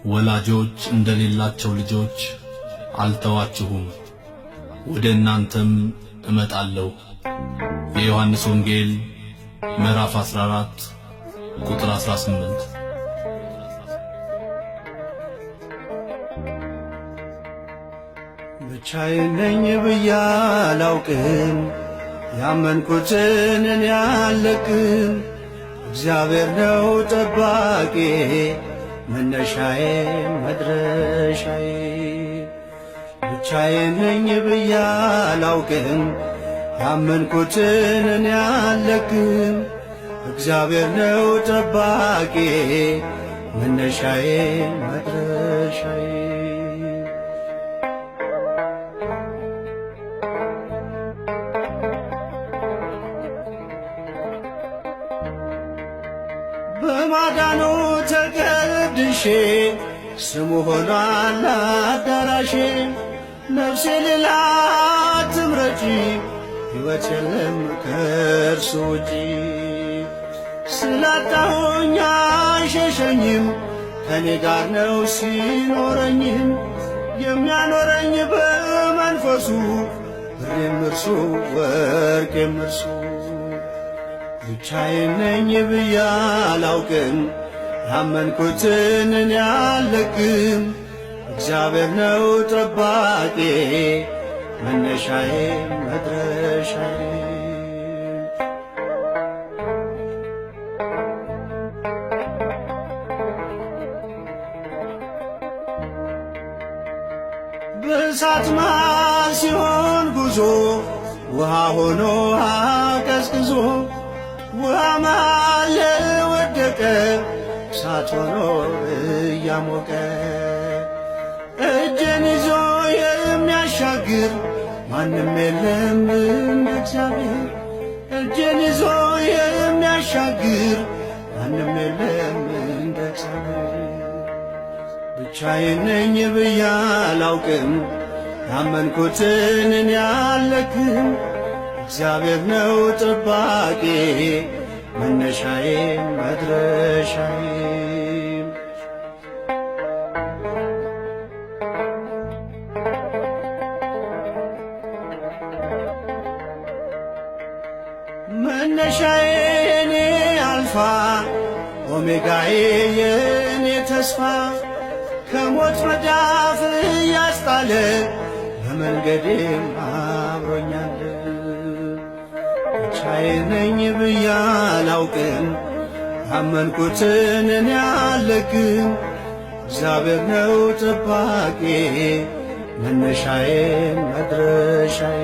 ወላጆች እንደሌላቸው ልጆች አልተዋችሁም፣ ወደ እናንተም እመጣለሁ። የዮሐንስ ወንጌል ምዕራፍ 14 ቁጥር 18። ብቻዬን ነኝ ብዬ አላውቅም፣ ያመንኩትን እኔ አልለቅም። እግዚአብሔር ነው ጠባቂ መነሻዬ መድረሻዬ። ብቻዬን ነኝ ብዬ አላውቅም፣ ያመንኩትን እኔ አልለቅም። እግዚአብሔር ነው ጠባቂ መነሻዬ መድረሻዬ። በማዳኑ ተቀድሼ ስሙ ሆኗል አዳራሼ። ነፍሴ ሌላ ትምረጪ፣ ሕይወት የለም ከእርሱ ውጪ። ስላጣሁኝ አይሸሸኝም፣ ከኔ ጋር ነው ሲኖረኝም። የሚያኖረኝ በመንፈሱ ብሬም እርሱ ወርቄም እርሱ። ብቻዬን ነኝ ብዬ አላውቅም፣ ያመንኩትን እኔ አልለቅም። እግዚአብሔር ነው ጠባቂ መነሻዬ መድረሻዬ። በእሳት መሃል ሲሆን ጉዞ ውሃ ሆኖ አቀዝቅዞ፣ ውሃ መሃል ለወደቀ እሳት ሆኖ እያሞቀ። እጄን ይዞ የሚያሻግር ማንም የለም እንደ እግዚአብሔር። እጄን ይዞ የሚያሻግር ማንም የለም እንደ እግዚአብሔር። ብቻዬን ነኝ ብዬ አላውቅም፣ ያመንኩትን እኔ አልለቅም። እግዚአብሔር ነው ጠባቂ መነሻዬ መድረሻዬ። መነሻዬ የኔ አልፋ ኦሜጋዬ የኔ ተስፋ፣ ከሞት መዳፍ ያስጣለ በመንገዴም አብሮኛል። ብቻዬን ነኝ ብዬ አላውቅም፣ ያመንኩትን እኔ አልለቅም። እግዚአብሔር ነው ጠባቂ መነሻዬ መድረሻዬ።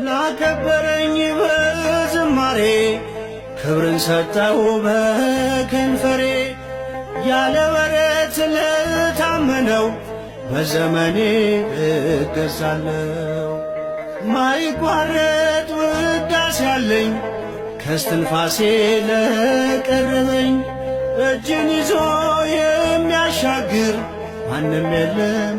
ላከበረኝ በዝማሬ ክብርን ሰጠው በከንፈሬ። ያለ ወረት ለታመነው በዘመኔ እገዛለሁ። ማይቋረጥ ውዳሴ ያለኝ ከስትንፋሴ ለቀረበኝ። እጅን ይዞ የሚያሻግር ማንም የለም